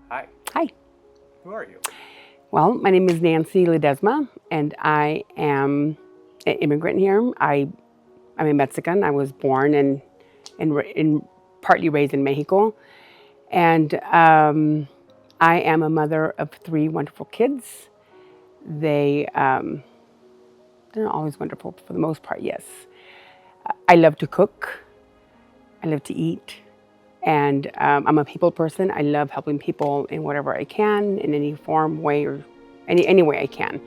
Hi, Hi. who are you? Well, my name is Nancy Ledesma, and I am an immigrant here. I'm a Mexican. I was born and partly raised in Mexico, and I am a mother of three wonderful kids. They're not always wonderful, but for the most part, yes. I love to cook. I love to eat, and I'm a people person. I love helping people in whatever I can, in any form, way, or any way I can.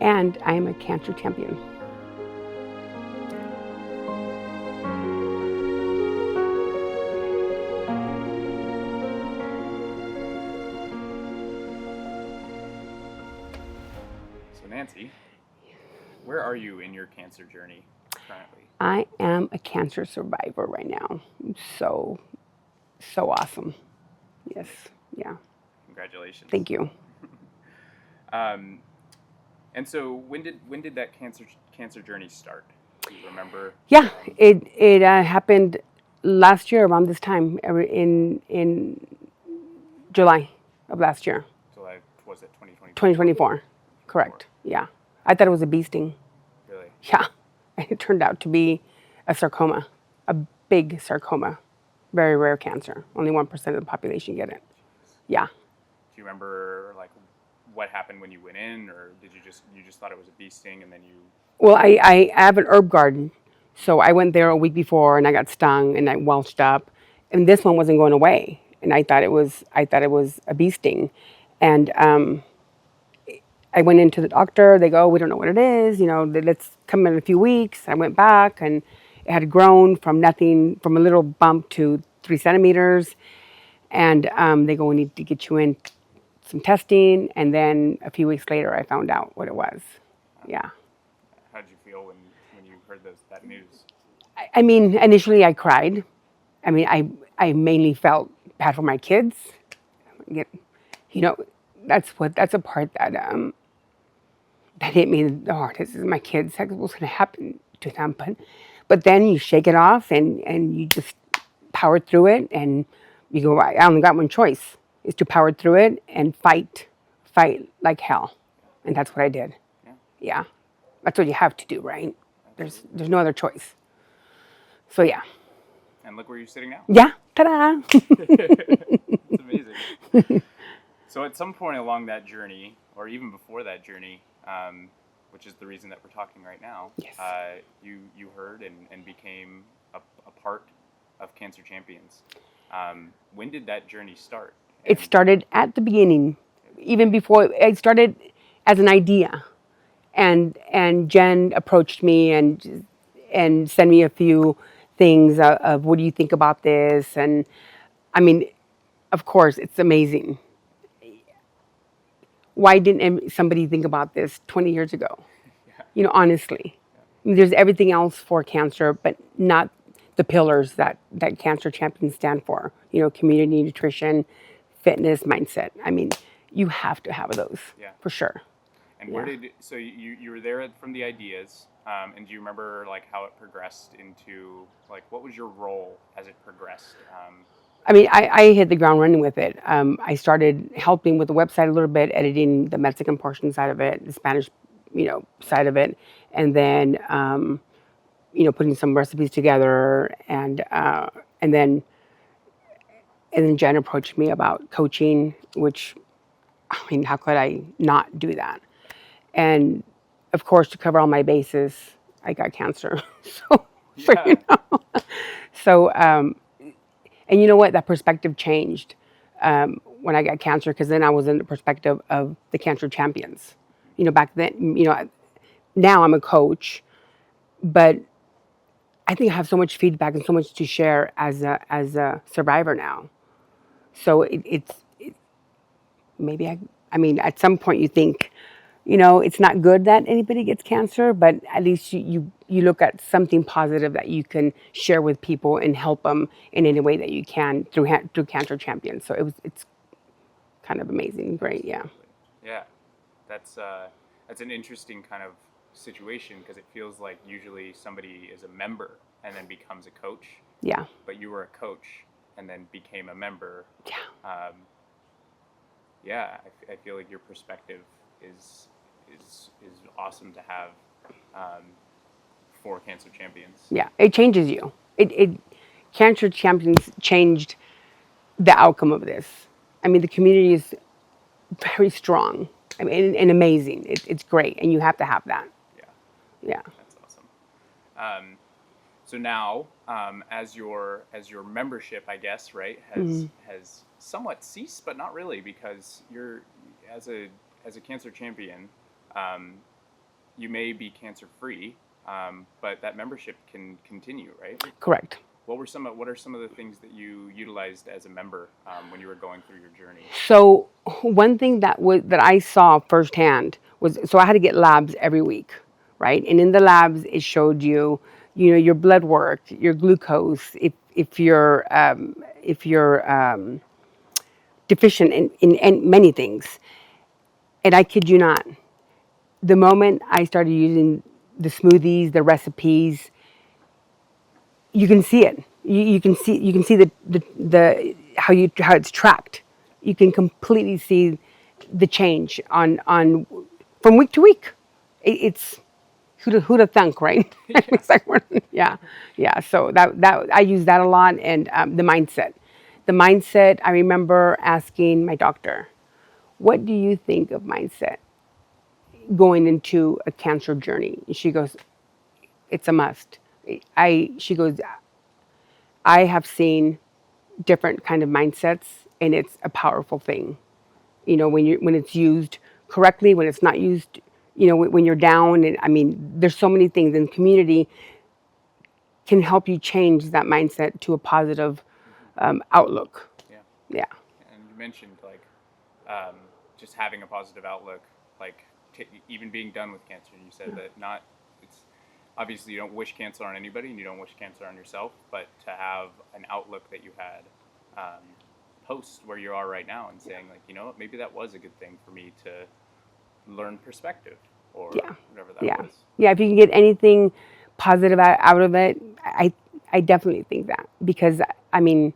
And I am a cancer champion. So, Nancy, where are you in your cancer journey currently? I am a cancer survivor right now. So, so awesome. Yes. Yeah. Congratulations. Thank you. Um, and so, when did that cancer journey start? Do you remember? Yeah. It happened last year around this time in July of last year, July, was it 2024? 2024. Correct. Yeah. I thought it was a bee sting. Really? Yeah. And it turned out to be a sarcoma, a big sarcoma, very rare cancer. Only 1% of the population get it. Yeah. Do you remember like what happened when you went in, or did you just thought it was a bee sting and then you? Well, I have an herb garden. So I went there a week before and I got stung and I welched up. And this one wasn't going away. And I thought it was a bee sting. And I went into the doctor. They go, we don't know what it is. Let's come in a few weeks. I went back and it had grown from nothing, from a little bump to 3 centimeters. And they go, we need to get you in some testing. And then a few weeks later, I found out what it was. Yeah. How did you feel when you heard that news? I mean, initially I cried. I mean, I mainly felt bad for my kids. Get, you know, that's a part that hit me the hardest is my kids. Like, what's going to happen to them? But then you shake it off and you just power through it and you go. I only got one choice: is to power through it and fight like hell, and that's what I did. Yeah, Yeah, that's what you have to do, right? There's absolutely. there's no other choice. So yeah, And look where you're sitting now. yeah, ta-da! It's amazing. So at some point along that journey, or even before that journey, which is the reason that we're talking right now, Yes. you heard and became a part of Cancer Champions. When did that journey start? It And started at the beginning, at the even beginning, before it started as an idea, and Jen approached me and sent me a few things of what do you think about this, and I mean, of course, it's amazing. Why didn't somebody think about this 20 years ago? yeah, Honestly, yeah, I mean, there's everything else for cancer, but not the pillars that Cancer Champions stand for. Community, nutrition, fitness, mindset. I mean, you have to have those yeah. for sure. And where Yeah. did so you were there from the ideas, and do you remember like how it progressed into like what was your role as it progressed? I mean, I hit the ground running with it. I started helping with the website a little bit, editing the Mexican portion side of it, the Spanish, side of it, and then putting some recipes together, and then Jen approached me about coaching, which I mean, how could I not do that? And of course, to cover all my bases, I got cancer. so, so Yeah, so and you know what? That perspective changed when I got cancer because then I was in the perspective of the cancer champions. Back then, now I'm a coach, but I think I have so much feedback and so much to share as a survivor now. So maybe I mean, at some point you think, it's not good that anybody gets cancer, but at least you look at something positive that you can share with people and help them in any way that you can through Cancer Champions. So it's kind of amazing, great, yeah, absolutely. Yeah, that's an interesting kind of situation because it feels like usually somebody is a member and then becomes a coach, yeah, but you were a coach and then became a member. yeah. Um, yeah, I feel like your perspective is awesome to have um, for Cancer Champions. Yeah, it changes you. It Cancer Champions changed the outcome of this. I mean, the community is very strong. I mean, and amazing. It's great, and you have to have that. Yeah, Yeah. that's awesome. So now, as your membership, I guess, right, has somewhat ceased, but not really, because you're as a cancer champion, um, you may be cancer free, but that membership can continue, right? Correct. What are some of the things that you utilized as a member when you were going through your journey? So one thing that I saw firsthand was, so I had to get labs every week, right? And in the labs, it showed you, your blood work, your glucose, if you're deficient in many things. And I kid you not, the moment I started using the smoothies, the recipes, you can see it. You can see the how it's tracked. You can completely see the change on from week to week. It's who'd have thunk, right? It's like, yeah, yeah. So that I use that a lot, and the mindset. The mindset. I remember asking my doctor, "What do you think of mindset going into a cancer journey?" And she goes, "It's a must." She goes, "I have seen different kind of mindsets, and it's a powerful thing. When it's used correctly, when it's not used, when you're down, and I mean, there's so many things, and community can help you change that mindset to a positive outlook." Yeah. Yeah. And you mentioned like just having a positive outlook, like even being done with cancer. You said that not it's obviously you don't wish cancer on anybody, and you don't wish cancer on yourself, but to have an outlook that you had post where you are right now and saying like, what, maybe that was a good thing for me to learn perspective or Yeah. whatever that Yeah. was. Yeah. If you can get anything positive out of it, I definitely think that, because I mean,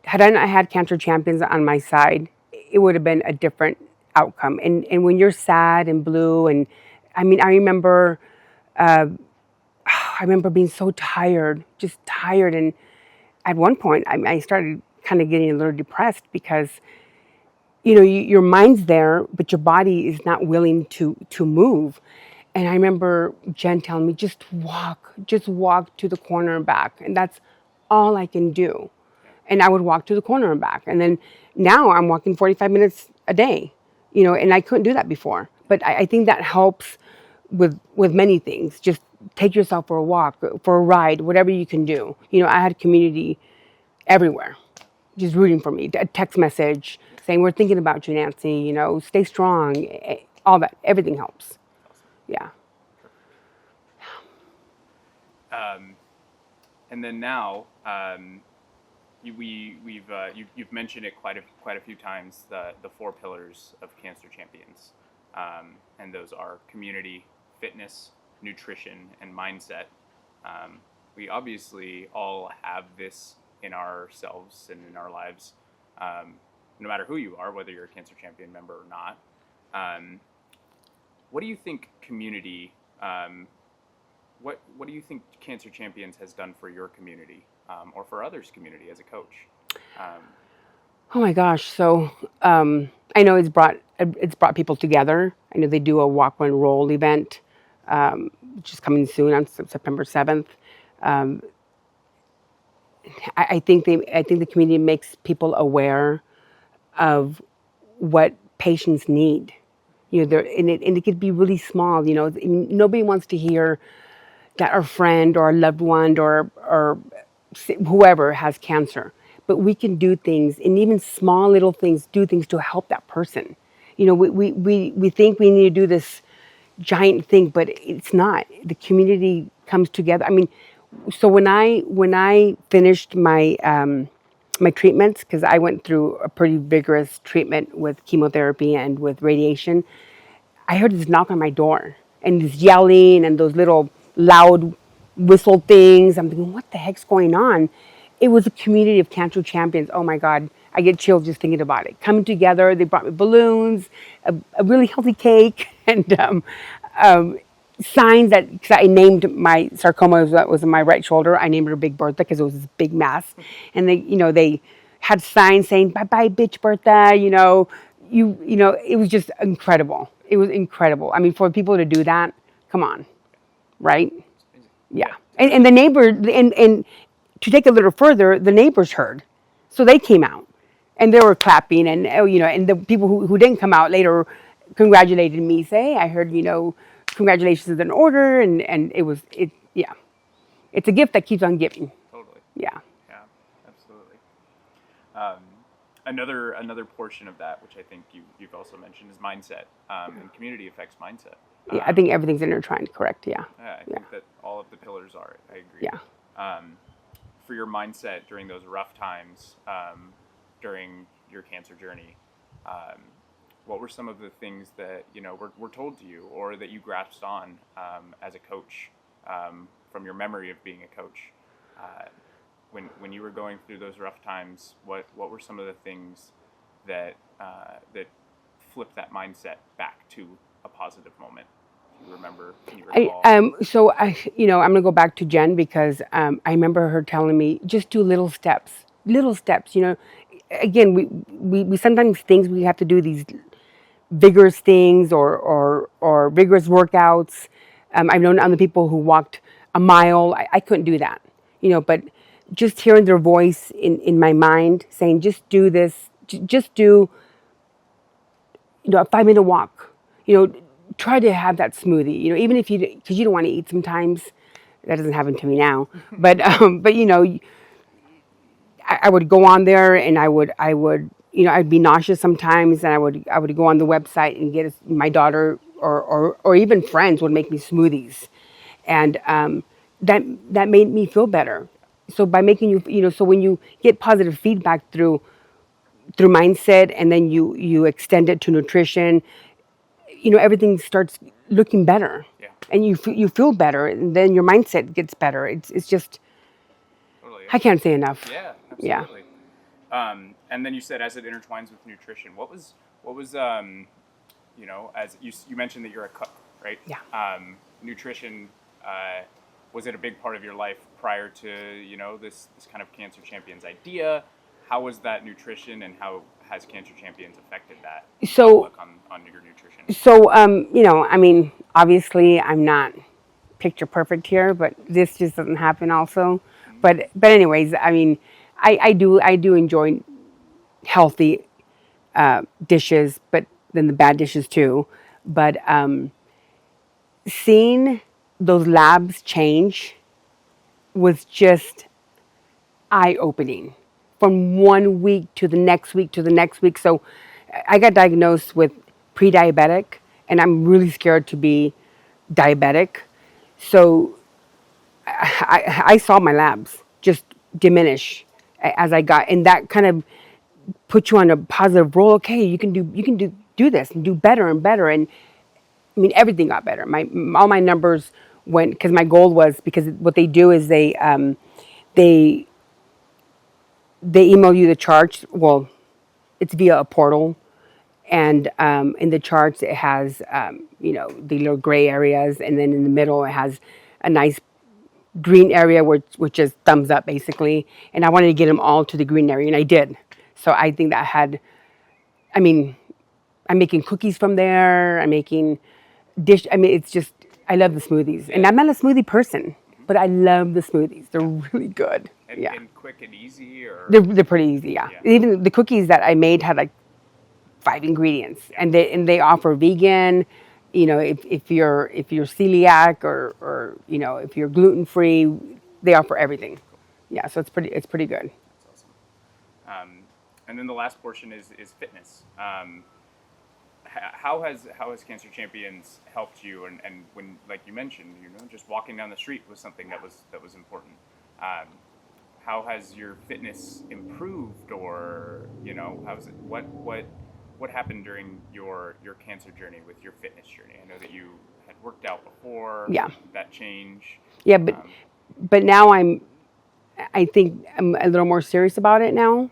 had I not had Cancer Champions on my side, it would have been a different outcome. And when you're sad and blue, and I mean, I remember being so tired, just tired, and at one point I started kind of getting a little depressed, because your mind's there, but your body is not willing to move. And I remember Jen telling me, just walk to the corner and back, and that's all I can do. And I would walk to the corner and back, and then now I'm walking 45 minutes a day, and I couldn't do that before. But I think that helps with many things. Just take yourself for a walk, for a ride, whatever you can do. I had community everywhere, just rooting for me. A text message saying, "We're thinking about you, Nancy. Stay strong." All that, everything helps. Yeah. And then now, you've mentioned it quite a few times, the four pillars of Cancer Champions, and those are community, fitness, nutrition, and mindset. We obviously all have this in ourselves and in our lives, no matter who you are, whether you're a Cancer Champion member or not. What do you think community? What do you think Cancer Champions has done for your community, or for others' community as a coach? Oh my gosh. So I know it's brought people together. I know they do a walk, run, roll event, which is coming soon on September 7th. I think the community makes people aware of what patients need. And it could be really small. Nobody wants to hear that our friend or our loved one or whoever has cancer, but we can do things, and even small little things, do things to help that person. We think we need to do this giant thing, but it's not. The community comes together. I mean, so when I finished my my treatments, because I went through a pretty vigorous treatment with chemotherapy and with radiation, I heard this knock on my door, and this yelling and those little loud whistle things. I'm thinking, what the heck's going on? it was a community of cancer champions. Oh my God, I get chills just thinking about it. Coming together, they brought me balloons, a really healthy cake, and signs that, because I named my sarcoma was on my right shoulder. I named her Big Bertha because it was this big mass, and they had signs saying "Bye bye, bitch, Bertha." It was just incredible. It was incredible. I mean, for people to do that, come on, right? Yeah, and the neighbor and to take it a little further, the neighbors heard, so they came out, and they were clapping, and and the people who didn't come out later congratulated me. Say, I heard congratulations is in order, and yeah, it's a gift that keeps on giving. Totally. Yeah. Yeah, absolutely. Um, another portion of that, which I think you've also mentioned, is mindset, and community affects mindset. Yeah, I think everything's intertwined. Correct. Yeah. I think that all of the pillars are. I agree. Yeah. For your mindset during those rough times, during your cancer journey, what were some of the things that were told to you, or that you grasped on as a coach, from your memory of being a coach? When you were going through those rough times, what were some of the things that flipped that mindset back to a positive moment? Can you remember? Can you recall? I'm gonna go back to Jen because I remember her telling me just do little steps. Little steps. Again, we sometimes think we have to do these vigorous things or rigorous workouts. I've known other people who walked a mile. I couldn't do that. But just hearing their voice in my mind saying, just do this. Just do a 5-minute walk. Try to have that smoothie. Even if because you don't want to eat sometimes. That doesn't happen to me now. But I would go on there and I would I'd be nauseous sometimes, and I would go on the website and get my daughter or even friends would make me smoothies, and that made me feel better. So by making so when you get positive feedback through mindset, and then you extend it to nutrition, everything starts looking better. Yeah. And you feel better, and then your mindset gets better. It's just Totally. I can't say enough. Yeah, Yeah. absolutely. And then you said as it intertwines with nutrition, what was as you mentioned that you're a cook, right? Yeah. Nutrition, was it a big part of your life prior to this kind of Cancer Champions idea? How was that nutrition, and how has Cancer Champions affected that outlook on your nutrition? So, I mean, obviously, I'm not picture perfect here, but this just doesn't happen also. But anyways, I mean, I do enjoy healthy dishes, but then the bad dishes too. But seeing those labs change was just eye-opening from 1 week to the next week to the next week. So I got diagnosed with pre-diabetic, and I'm really scared to be diabetic. So I saw my labs just diminish as I got, and that kind of put you on a positive roll. Okay, you can do this and do better and better. And I mean, everything got better. All my numbers went, because my goal was, because what they do is they email you the charts. Well, it's via a portal, and in the charts it has the little gray areas, and then in the middle it has a nice green area which is thumbs up basically. And I wanted to get them all to the green area, and I did. So I think that I'm making cookies from there. I'm making it's just, I love the smoothies. And I'm not a smoothie person, but I love the smoothies. They're really good. And quick and easy, or they're pretty easy. Yeah. Even the cookies that I made had like 5 ingredients, and they offer vegan. If you're celiac, or if you're gluten free, they offer everything. Yeah, so it's pretty good. That's awesome. And then the last portion is fitness. How has Cancer Champions helped you? And when, like you mentioned, just walking down the street was something that was important. How has your fitness improved, or how's it? What happened during your cancer journey with your fitness journey? I know that you had worked out before. Yeah. That change. Yeah, but now I think I'm a little more serious about it now.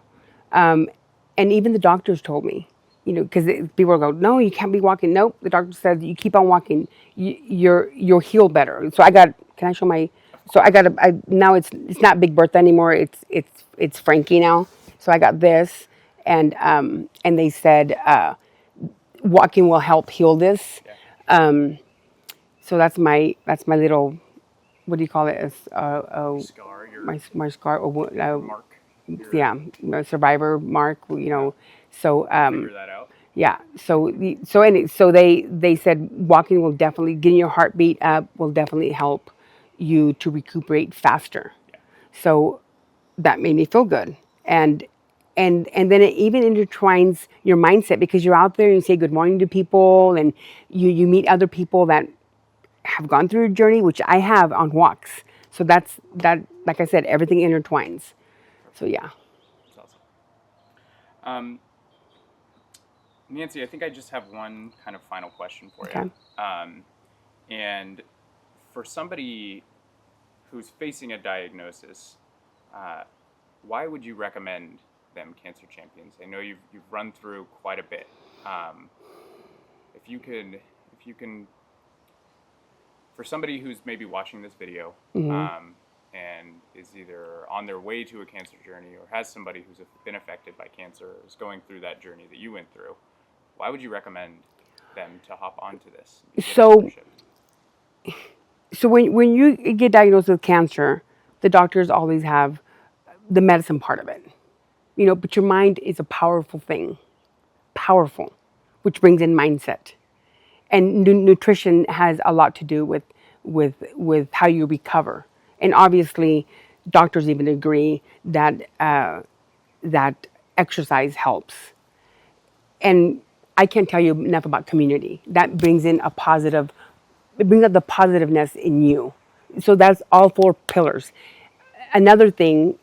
And even the doctors told me, because people go, no, you can't be walking. Nope, the doctor said you keep on walking, you'll heal better. So can I show my? So now it's not Big Bertha anymore. It's Frankie now. So I got this, and they said walking will help heal this. So that's my little, what do you call it? Scar, your My scar. mark. Yeah, survivor mark. So Figure that out. yeah. So they said walking will definitely, getting your heartbeat up will definitely help you to recuperate faster. Yeah. So that made me feel good, and then it even intertwines your mindset, because you're out there and you say good morning to people, and you meet other people that have gone through a journey, which I have on walks. So that, like I said, everything intertwines. So yeah. That's awesome. Nancy, I think I just have one kind of final question for you. And for somebody who's facing a diagnosis, why would you recommend them Cancer Champions? I know you've run through quite a bit. If you can, for somebody who's maybe watching this video, and is either on their way to a cancer journey or has somebody who's been affected by cancer or is going through that journey that you went through, why would you recommend them to hop onto this? So when you get diagnosed with cancer, the doctors always have the medicine part of it, but your mind is a powerful thing, which brings in mindset. And nutrition has a lot to do with how you recover. And obviously, doctors even agree that that exercise helps. And I can't tell you enough about community. That brings in it brings out the positiveness in you. So that's all 4 pillars. Another thing,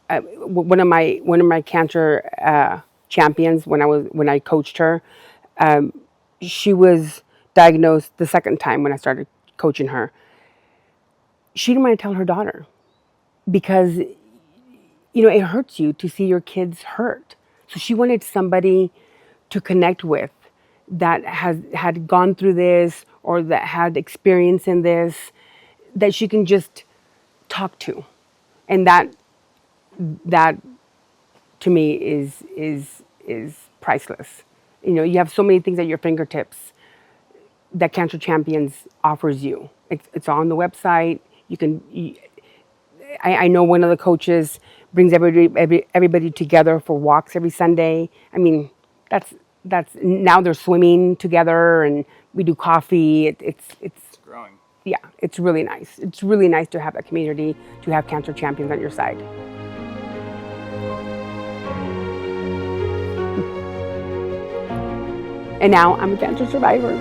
one of my cancer champions, when I coached her, she was diagnosed the second time when I started coaching her. She didn't want to tell her daughter because, it hurts you to see your kids hurt. So she wanted somebody to connect with that had gone through this or that had experience in this, that she can just talk to. And that to me is priceless. You have so many things at your fingertips that Cancer Champions offers you. It's on the website. I know one of the coaches brings everybody together for walks every Sunday. I mean, that's now they're swimming together and we do coffee. It's growing. Yeah, it's really nice. It's really nice to have that community, to have Cancer Champions on your side. And now I'm a cancer survivor.